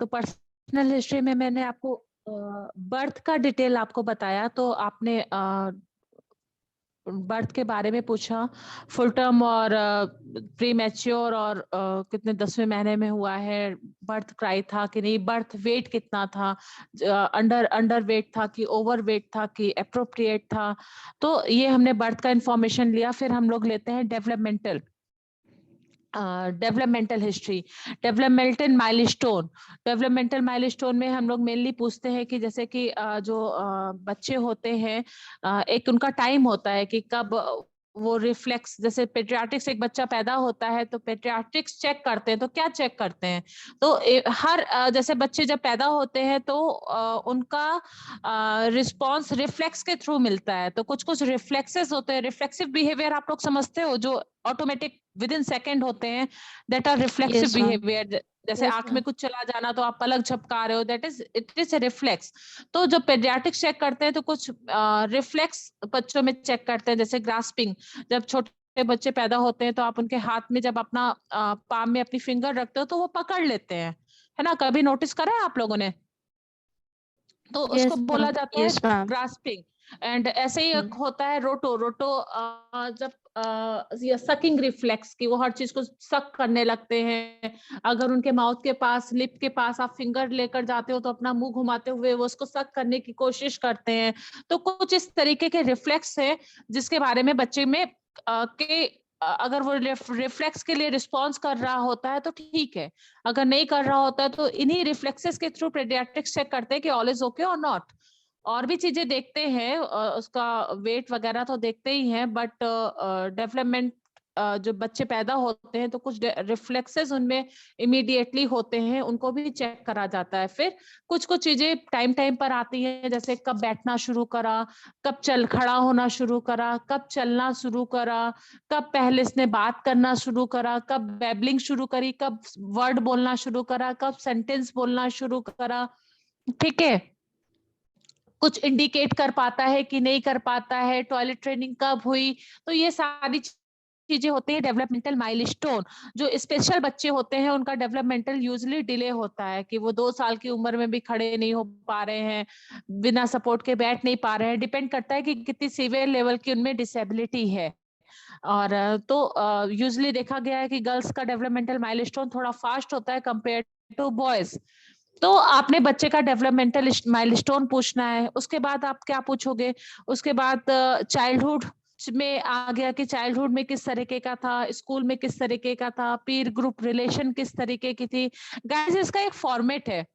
तो personal history में मैंने आपको बर्थ का डिटेल आपको बताया, तो आपने बर्थ के बारे में पूछा, फुल टर्म और प्री मैच्योर, और कितने 10वें महीने में हुआ है, बर्थ क्राई था कि नहीं, बर्थ वेट कितना था, अंडर वेट था कि ओवर वेट था कि अप्रोप्रिएट था। तो ये हमने बर्थ का इंफॉर्मेशन लिया। फिर हम लोग लेते हैं डेवलपमेंटल हिस्ट्री, डेवलपमेंटल माइलस्टोन में हम लोग मेनली पूछते हैं कि जैसे कि जो बच्चे होते हैं, एक उनका टाइम होता है कि कब वो रिफ्लेक्स, जैसे पेडियाट्रिक्स एक बच्चा पैदा होता है तो पेडियाट्रिक्स चेक करते हैं, तो क्या चेक करते हैं, तो हर जैसे बच्चे जब पैदा होते हैं तो उनका रिस्पॉन्स रिफ्लेक्स के थ्रू मिलता है। तो कुछ कुछ रिफ्लेक्सेस होते हैं, रिफ्लेक्सिव बिहेवियर आप लोग समझते हो, जो ऑटोमेटिक विद इन सेकेंड होते हैं, that are reflexive yes ma'am. Behavior. जैसे यस आंख मैम। में कुछ चला जाना तो आप पलक झपका रहे हो, that is it is a reflex. तो जब पेडियाट्रिक्स चेक करते हैं तो कुछ रिफ्लेक्स बच्चों में चेक करते हैं, जैसे ग्रास्पिंग। जब छोटे बच्चे पैदा होते हैं तो आप उनके हाथ में जब अपना पाम में अपनी फिंगर रखते हो तो वो पकड़ लेते हैं, है ना, कभी नोटिस करा है आप लोगों ने? तो उसको यस बोला मैम। जाता है यस मैम। ग्रास्पिंग। एंड ऐसे ही एक होता है रोटो। रोटो जब ये सकिंग रिफ्लेक्स की, वो हर चीज को सक करने लगते हैं। अगर उनके माउथ के पास, लिप के पास आप फिंगर लेकर जाते हो तो अपना मुंह घुमाते हुए वो उसको सक करने की कोशिश करते हैं। तो कुछ इस तरीके के रिफ्लेक्स है जिसके बारे में बच्चे में अगर वो रिफ्लेक्स के लिए रिस्पॉन्स कर रहा होता है तो ठीक है, अगर नहीं कर रहा होता है तो इन्हीं रिफ्लेक्सेस के थ्रू पेडियाट्रिक्स चेक करते हैं कि ऑल इज ओके और नॉट। और भी चीजें देखते हैं, उसका वेट वगैरह तो देखते ही हैं, बट डेवलपमेंट जो बच्चे पैदा होते हैं तो कुछ रिफ्लेक्सेस उनमें इमीडिएटली होते हैं, उनको भी चेक करा जाता है। फिर कुछ कुछ चीजें टाइम टाइम पर आती हैं, जैसे कब बैठना शुरू करा, कब चल खड़ा होना शुरू करा, कब चलना शुरू करा, कब पहले इसने बात करना शुरू करा, कब बैबलिंग शुरू करी, कब वर्ड बोलना शुरू करा, कब सेंटेंस बोलना शुरू करा। ठीक है, कुछ इंडिकेट कर पाता है कि नहीं कर पाता है, टॉयलेट ट्रेनिंग कब हुई। तो ये सारी चीजें होती है डेवलपमेंटल माइलस्टोन। जो स्पेशल बच्चे होते हैं उनका डेवलपमेंटल यूजली डिले होता है, कि वो 2 साल की उम्र में भी खड़े नहीं हो पा रहे हैं, बिना सपोर्ट के बैठ नहीं पा रहे हैं। डिपेंड करता है कि कितनी सीवियर लेवल की उनमें डिसेबिलिटी है। और तो यूजली देखा गया है कि गर्ल्स का डेवलपमेंटल माइलस्टोन थोड़ा फास्ट होता है कंपेयर टू बॉयज। तो आपने बच्चे का डेवलपमेंटल माइलस्टोन पूछना है, उसके बाद आप क्या पूछोगे, उसके बाद चाइल्डहुड में आ गया कि चाइल्डहुड में किस तरीके का था, स्कूल में किस तरीके का था, पीर ग्रुप रिलेशन किस तरीके की थी। गाइस इसका एक फॉर्मेट है,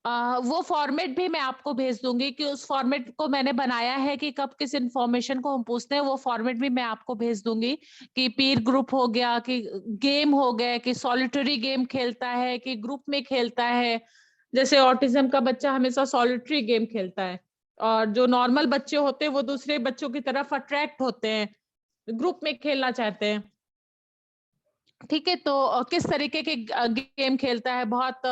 वो फॉर्मेट भी मैं आपको भेज दूंगी, कि उस फॉर्मेट को मैंने बनाया है कि कब किस इंफॉर्मेशन को हम पूछते हैं, वो फॉर्मेट भी मैं आपको भेज दूंगी। कि पीर ग्रुप हो गया, कि गेम हो गए, कि सॉलिटरी गेम खेलता है कि ग्रुप में खेलता है। जैसे ऑटिज्म का बच्चा हमेशा सॉलिटरी गेम खेलता है, और जो नॉर्मल बच्चे होते हैं वो दूसरे बच्चों की तरफ अट्रैक्ट होते हैं, ग्रुप में खेलना चाहते हैं। ठीक है, तो किस तरीके के गेम खेलता है, बहुत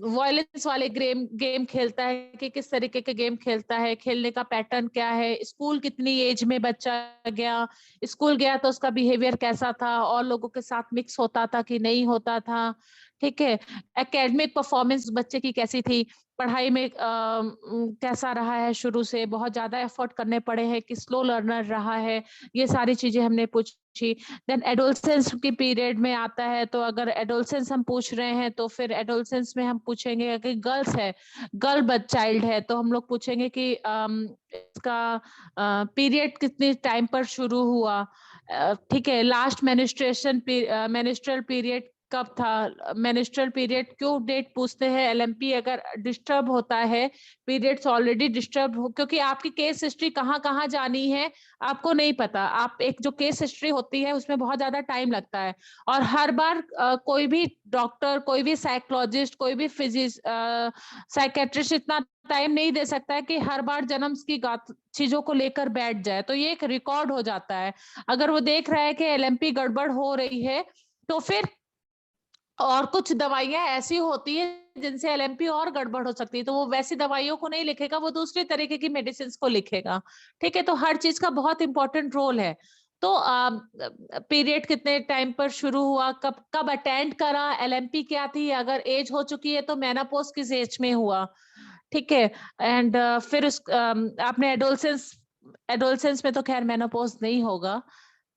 वॉयलेंस वाले गेम गेम खेलता है कि किस तरीके के गेम खेलता है, खेलने का पैटर्न क्या है, स्कूल कितनी एज में बच्चा गया, स्कूल गया तो उसका बिहेवियर कैसा था, और लोगों के साथ मिक्स होता था कि नहीं होता था। ठीक है, एकेडमिक परफॉर्मेंस बच्चे की कैसी थी, पढ़ाई में कैसा रहा है, शुरू से बहुत ज्यादा एफर्ट करने पड़े हैं कि स्लो लर्नर रहा है। ये सारी चीजें हमने पूछी। देन एडोलसेंस की पीरियड में आता है, तो अगर एडोलसेंस हम पूछ रहे हैं तो फिर एडोलसेंस में हम पूछेंगे कि गर्ल्स है, गर्ल चाइल्ड है, तो हम लोग पूछेंगे कि इसका पीरियड कितने टाइम पर शुरू हुआ। ठीक है, लास्ट मेनिस्ट्रल पीरियड कब था, मेनिस्ट्रल पीरियड क्यों डेट पूछते हैं, एलएमपी अगर डिस्टर्ब होता है, पीरियड्स ऑलरेडी डिस्टर्ब हो, क्योंकि आपकी केस हिस्ट्री कहाँ कहाँ जानी है आपको नहीं पता। आप एक जो केस हिस्ट्री होती है उसमें बहुत ज्यादा टाइम लगता है, और हर बार कोई भी डॉक्टर, कोई भी साइकोलॉजिस्ट, कोई भी साइकेट्रिस्ट इतना टाइम नहीं दे सकता है कि हर बार जन्म की चीजों को लेकर बैठ जाए। तो ये एक रिकॉर्ड हो जाता है। अगर वो देख रहा है कि एलएमपी गड़बड़ हो रही है तो फिर, और कुछ दवाइयां ऐसी होती है जिनसे एलएमपी और गड़बड़ हो सकती है, तो वो वैसी दवाइयों को नहीं लिखेगा, वो दूसरे तरीके की मेडिसिन को लिखेगा। ठीक है, तो हर चीज का बहुत इंपॉर्टेंट रोल है। तो पीरियड कितने टाइम पर शुरू हुआ, कब कब अटेंड करा, एलएमपी क्या थी, अगर एज हो चुकी है तो मेनोपॉज किस एज में हुआ, ठीक है। एंड फिर आपने एडोलसेंस में तो खैर मेनोपॉज नहीं होगा।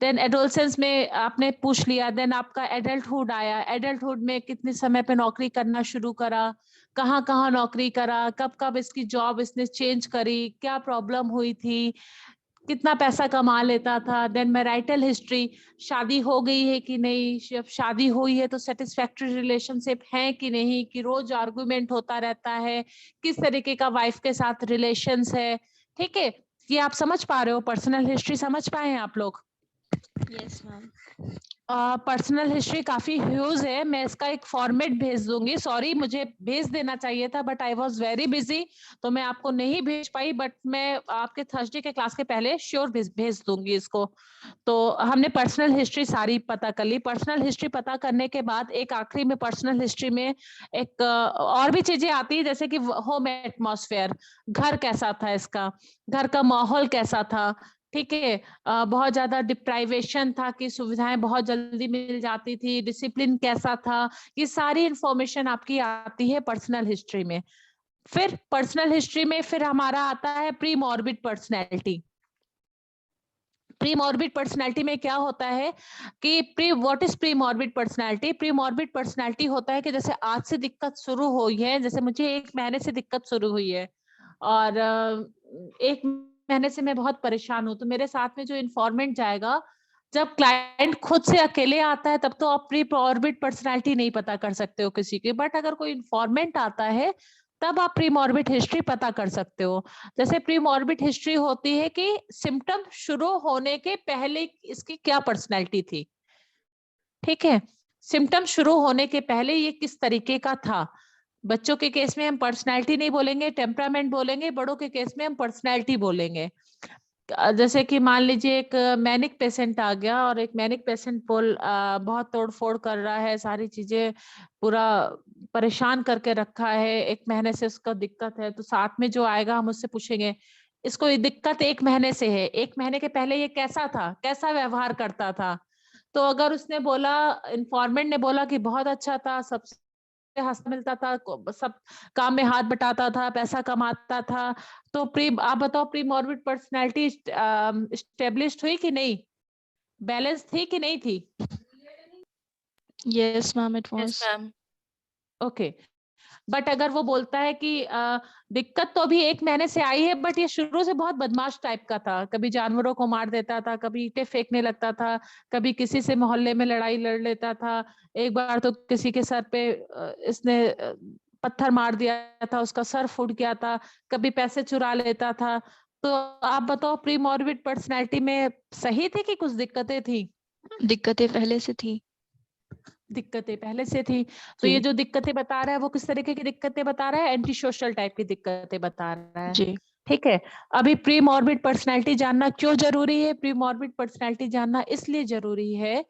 देन एडोलसेंस में आपने पूछ लिया, देन आपका एडल्टहुड आया, एडल्टहुड में कितने समय पे नौकरी करना शुरू करा, कहाँ कहाँ नौकरी करा, कब कब इसकी जॉब इसने चेंज करी, क्या प्रॉब्लम हुई थी, कितना पैसा कमा लेता था। देन मैरिटल हिस्ट्री, शादी हो गई है कि नहीं, जब शादी हुई है तो सेटिस्फैक्टरी रिलेशनशिप है कि नहीं, कि रोज आर्गुमेंट होता रहता है, किस तरीके का वाइफ के साथ रिलेशंस है, ठीक है। ये आप समझ पा रहे हो, पर्सनल हिस्ट्री समझ पाए हैं आप लोग? Yes ma'am. पर्सनल हिस्ट्री काफी ह्यूज है, मैं इसका एक फॉर्मेट भेज दूंगी, सॉरी मुझे भेज देना चाहिए था but I was very busy, तो मैं आपको नहीं भेज पाई, बट मैं आपके थर्सडे के क्लास के पहले श्योर भेज दूंगी इसको। तो हमने पर्सनल हिस्ट्री सारी पता कर ली। पर्सनल हिस्ट्री पता करने के बाद एक आखिरी में पर्सनल हिस्ट्री में एक और भी चीजें आती है, जैसे कि होम एटमॉस्फेयर, घर कैसा था इसका, घर का माहौल कैसा था, ठीक है। बहुत ज्यादा डिप्राइवेशन था कि सुविधाएं बहुत जल्दी मिल जाती थी, डिसिप्लिन कैसा था, ये सारी इंफॉर्मेशन आपकी आती है पर्सनल हिस्ट्री में। फिर पर्सनल हिस्ट्री में फिर हमारा आता है pre morbid personality. Pre morbid personality में क्या होता है कि what is pre morbid personality? Pre morbid personality होता है कि जैसे आज से दिक्कत शुरू हुई है, जैसे मुझे 1 महीने से दिक्कत शुरू हुई है और 1 महीने से मैं बहुत परेशान हूँ, तो मेरे साथ में जो इन्फॉर्मेंट जाएगा, जब क्लाइंट खुद से अकेले आता है तब तो आप प्री मॉर्बिड पर्सनैलिटी नहीं पता कर सकते हो किसी की, बट अगर कोई इन्फॉर्मेंट आता है तब आप प्री मॉर्बिड हिस्ट्री पता कर सकते हो। जैसे प्री मॉर्बिड हिस्ट्री होती है कि सिम्टम शुरू होने के पहले इसकी क्या पर्सनैलिटी थी, ठीक है। सिम्टम शुरू होने के पहले ये किस तरीके का था। बच्चों के केस में हम पर्सनैलिटी नहीं बोलेंगे, टेम्परामेंट बोलेंगे, बड़ों के केस में हम पर्सनैलिटी बोलेंगे। जैसे कि मान लीजिए एक मैनिक पेशेंट आ गया और एक मैनिक पेशेंट बहुत तोड़फोड़ कर रहा है, सारी चीजें पूरा परेशान करके रखा है, 1 महीने से उसका दिक्कत है, तो साथ में जो आएगा हम उससे पूछेंगे इसको ये दिक्कत 1 महीने से है, 1 महीने के पहले ये कैसा था, कैसा व्यवहार करता था। तो अगर उसने बोला, इन्फॉर्मेंट ने बोला कि बहुत अच्छा था, सबसे हंसता मिलता था, सब काम में हाथ बटाता था, पैसा कमाता था, तो आप बताओ प्री मॉर्बिड पर्सनैलिटी स्टेब्लिश्ड हुई कि नहीं, बैलेंस थी कि नहीं थी? Yes ma'am, it yes was. Ma'am. Okay. But अगर वो बोलता है कि दिक्कत तो अभी 1 महीने से आई है, बट ये शुरू से बहुत बदमाश टाइप का था, कभी जानवरों को मार देता था, कभी ईंटें फेंकने लगता था, कभी किसी से मोहल्ले में लड़ाई लड़ लेता था, एक बार तो किसी के सर पे इसने पत्थर मार दिया था, उसका सर फूट गया था, कभी पैसे चुरा लेता था, तो आप बताओ प्री मॉर्बिड पर्सनैलिटी में सही थी कि कुछ दिक्कतें थी? दिक्कतें पहले से थी। दिक्कतें पहले से थी। तो ये जो दिक्कतें बता रहा है वो किस तरीके की दिक्कतें बता रहा है? एंटी सोशल टाइप की दिक्कतें बता रहा है, जी। ठीक है। अभी प्री मॉर्बिड पर्सनैलिटी जानना क्यों जरूरी है? प्री मॉर्बिड पर्सनैलिटी जानना इसलिए जरूरी है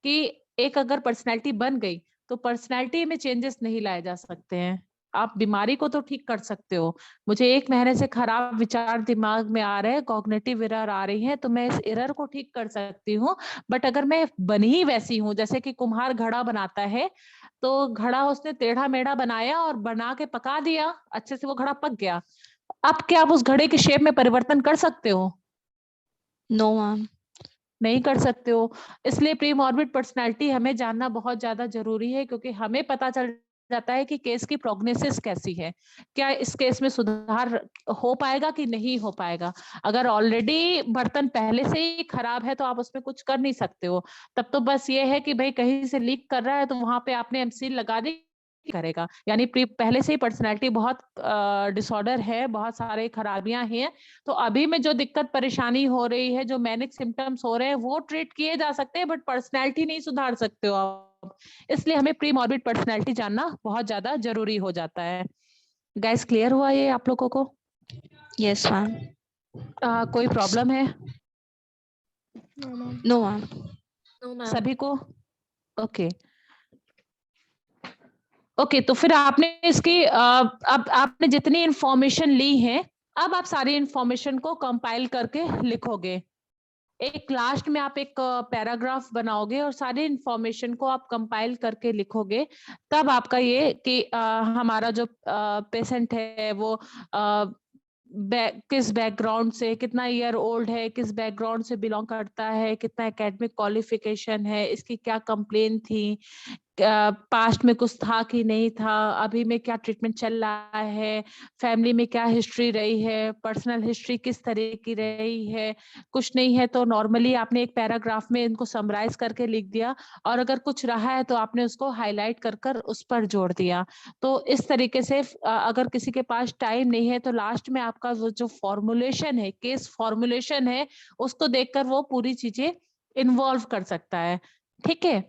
कि एक अगर पर्सनैलिटी बन गई तो पर्सनैलिटी में चेंजेस नहीं लाए जा सकते हैं। आप बीमारी को तो ठीक कर सकते हो, मुझे 1 महीने से खराब विचार दिमाग में आ रहे हैं, कॉग्निटिव एरर आ रही है, तो मैं इस एरर को ठीक कर सकती हूँ। बट अगर मैं बनी ही वैसी हूँ, जैसे कि कुम्हार घड़ा बनाता है, तो घड़ा उसने टेढ़ा मेढ़ा बनाया और बना के पका दिया, अच्छे से वो घड़ा पक गया, अब क्या आप उस घड़े की शेप में परिवर्तन कर सकते हो? No ma'am. नहीं कर सकते हो। इसलिए प्री मॉर्बिड पर्सनैलिटी हमें जानना बहुत ज्यादा जरूरी है, क्योंकि हमें पता चल जाता है कि केस की प्रोग्नोसिस कैसी है, क्या इस केस में सुधार हो पाएगा कि नहीं हो पाएगा। अगर ऑलरेडी बर्तन पहले से ही खराब है तो आप उसमें कुछ कर नहीं सकते हो, तब तो बस ये है कि भाई कहीं से लीक कर रहा है तो वहां पे आपने एमसील लगा दी, करेगा। यानी पहले से ही पर्सनैलिटी बहुत डिसऑर्डर है, बहुत सारे खराबियां हैं, तो अभी में जो दिक्कत परेशानी हो रही है, जो मैनिक सिम्टम्स हो रहे हैं, वो ट्रीट किए जा सकते हैं, बट पर्सनैलिटी नहीं सुधार सकते हो आप। इसलिए हमें प्री मॉर्बिड पर्सनैलिटी जानना बहुत ज्यादा जरूरी हो जाता है। गाइस क्लियर हुआ ये आप लोगों को? Yes ma'am. कोई प्रॉब्लम है नो मैम। No ma'am. सभी को? ओके ओके, तो फिर आपने इसकी अब आपने जितनी इंफॉर्मेशन ली है, अब आप सारी इंफॉर्मेशन को कंपाइल करके लिखोगे। एक लास्ट में आप एक पैराग्राफ बनाओगे और सारी इंफॉर्मेशन को आप कंपाइल करके लिखोगे, तब आपका ये कि हमारा जो पेशेंट है वो किस बैकग्राउंड से, कितना ईयर ओल्ड है, किस बैकग्राउंड से बिलोंग करता है, कितना एकेडमिक क्वालिफिकेशन है, इसकी क्या कंप्लेन थी, पास्ट में कुछ था कि नहीं था, अभी में क्या ट्रीटमेंट चल रहा है, फैमिली में क्या हिस्ट्री रही है, पर्सनल हिस्ट्री किस तरह की रही है, कुछ नहीं है तो नॉर्मली आपने एक पैराग्राफ में इनको समराइज करके लिख दिया, और अगर कुछ रहा है तो आपने उसको हाईलाइट कर कर उस पर जोड़ दिया। तो इस तरीके से अगर किसी के पास टाइम नहीं है तो लास्ट में आपका वो जो फॉर्मुलेशन है, केस फॉर्मुलेशन है, उसको देखकर वो पूरी चीजें इन्वॉल्व कर सकता है। ठीक है,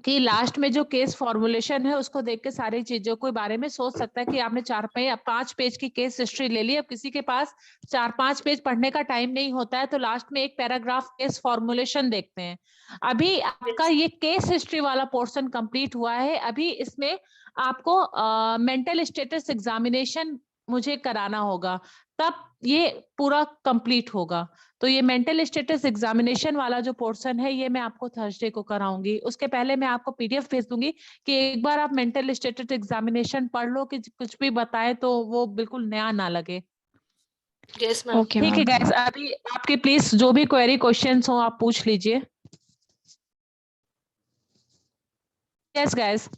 कि लास्ट में जो केस फॉर्मुलेशन है उसको देख के सारी चीजों के बारे में सोच सकता है कि आपने 4-5 पेज की केस हिस्ट्री ले ली। अब किसी के पास 4-5 पेज पढ़ने का टाइम नहीं होता है तो लास्ट में एक पैराग्राफ केस फॉर्मुलेशन देखते हैं। अभी आपका ये केस हिस्ट्री वाला पोर्शन कंप्लीट हुआ है, अभी इसमें आपको मेंटल स्टेटस एग्जामिनेशन मुझे कराना होगा, तब ये पूरा कंप्लीट होगा। तो ये मेंटल स्टेटस एग्जामिनेशन वाला जो पोर्शन है ये मैं आपको थर्सडे को कराऊंगी। उसके पहले मैं आपको पीडीएफ भेज दूंगी कि एक बार आप मेंटल स्टेटस एग्जामिनेशन पढ़ लो कि कुछ भी बताए तो वो बिल्कुल नया ना लगे। Yes ma'am. ओके ठीक है मैम। गाइस, अभी आपके प्लीज जो भी क्वेरी क्वेश्चंस हो आप पूछ लीजिए। यस गाइस,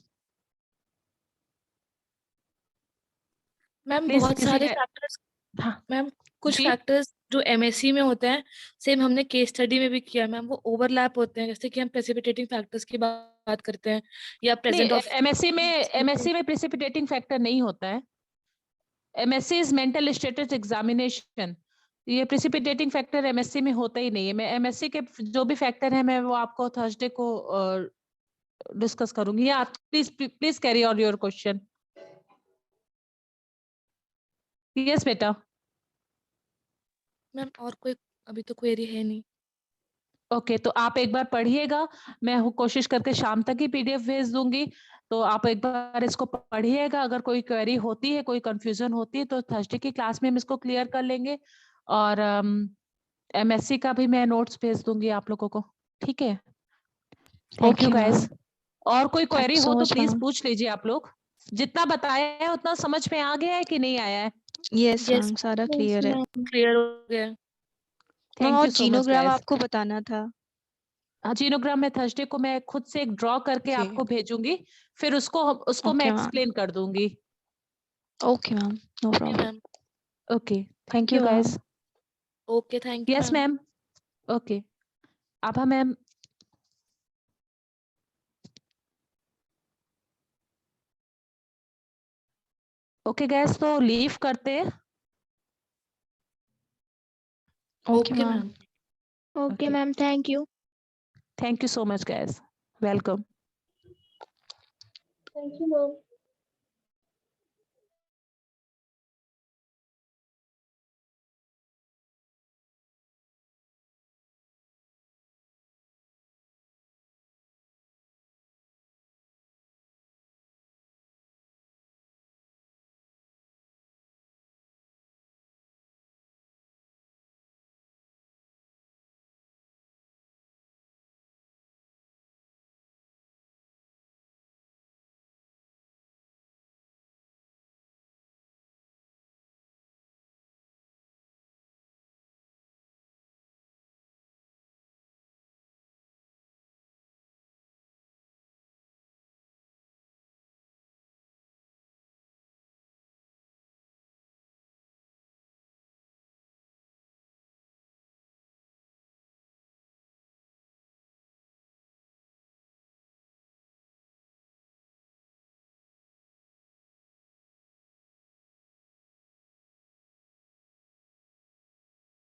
मैम प्लीज बहुत किसी सारे का, फैक्टर्स, हाँ मैम कुछ जी, फैक्टर्स जो एमएससी में होते हैं, सेम हमने केस स्टडी में भी किया मैम, वो ओवरलैप होते हैं। जैसे कि हम प्रेसिपिटेटिंग फैक्टर्स की बात करते हैं या नहीं प्रेजेंट ऑफ एमएससी में प्रेसिपिटेटिंग फैक्टर नहीं होता है। MSc is mental status examination, ये प्रेसिपिटेटिंग फैक्टर एमएससी में होता ही नहीं है। मैं एमएससी के जो भी फैक्टर है मैं वो आपको थर्सडे को डिस्कस करूंगी। या please please carry on your question. Yes बेटा। मैम और कोई अभी तो क्वेरी है नहीं। ओके, तो आप एक बार पढ़िएगा, मैं कोशिश करके शाम तक ही पीडीएफ भेज दूंगी, तो आप एक बार इसको पढ़िएगा। अगर कोई क्वेरी होती है, कोई कंफ्यूजन होती है तो थर्सडे की क्लास में हम इसको क्लियर कर लेंगे। और एमएससी का भी मैं नोट्स भेज दूंगी आप लोगों को। ठीक है, thank you okay guys. Ma'am. और कोई थैंक क्वेरी यू हो सो तो मच प्लीज मैम। पूछ लीजिए आप लोग। जितना बताया है उतना समझ में आ गया है कि नहीं आया है? यस यस मैम, सारा क्लियर है। क्लियर हो गया। मैम थैंक और यू सो मच जीनोग्राम गाइस। आपको बताना था। जीनोग्राम में थर्सडे को मैं खुद से एक ड्रॉ करके ओके। आपको भेजूंगी, फिर उसको मैं ओके मैम। एक्सप्लेन कर दूंगी। Okay ma'am, no okay problem. Ma'am. Okay, thank thank you you ma'am. Guys. Okay thank you yes ma'am. Ma'am. Okay, Abha ma'am. Okay guys, तो लीव करते हैं। Okay okay ma'am. Ma'am. Okay, ma'am. Thank you. Thank you so much guys, welcome. Thank you, ma'am.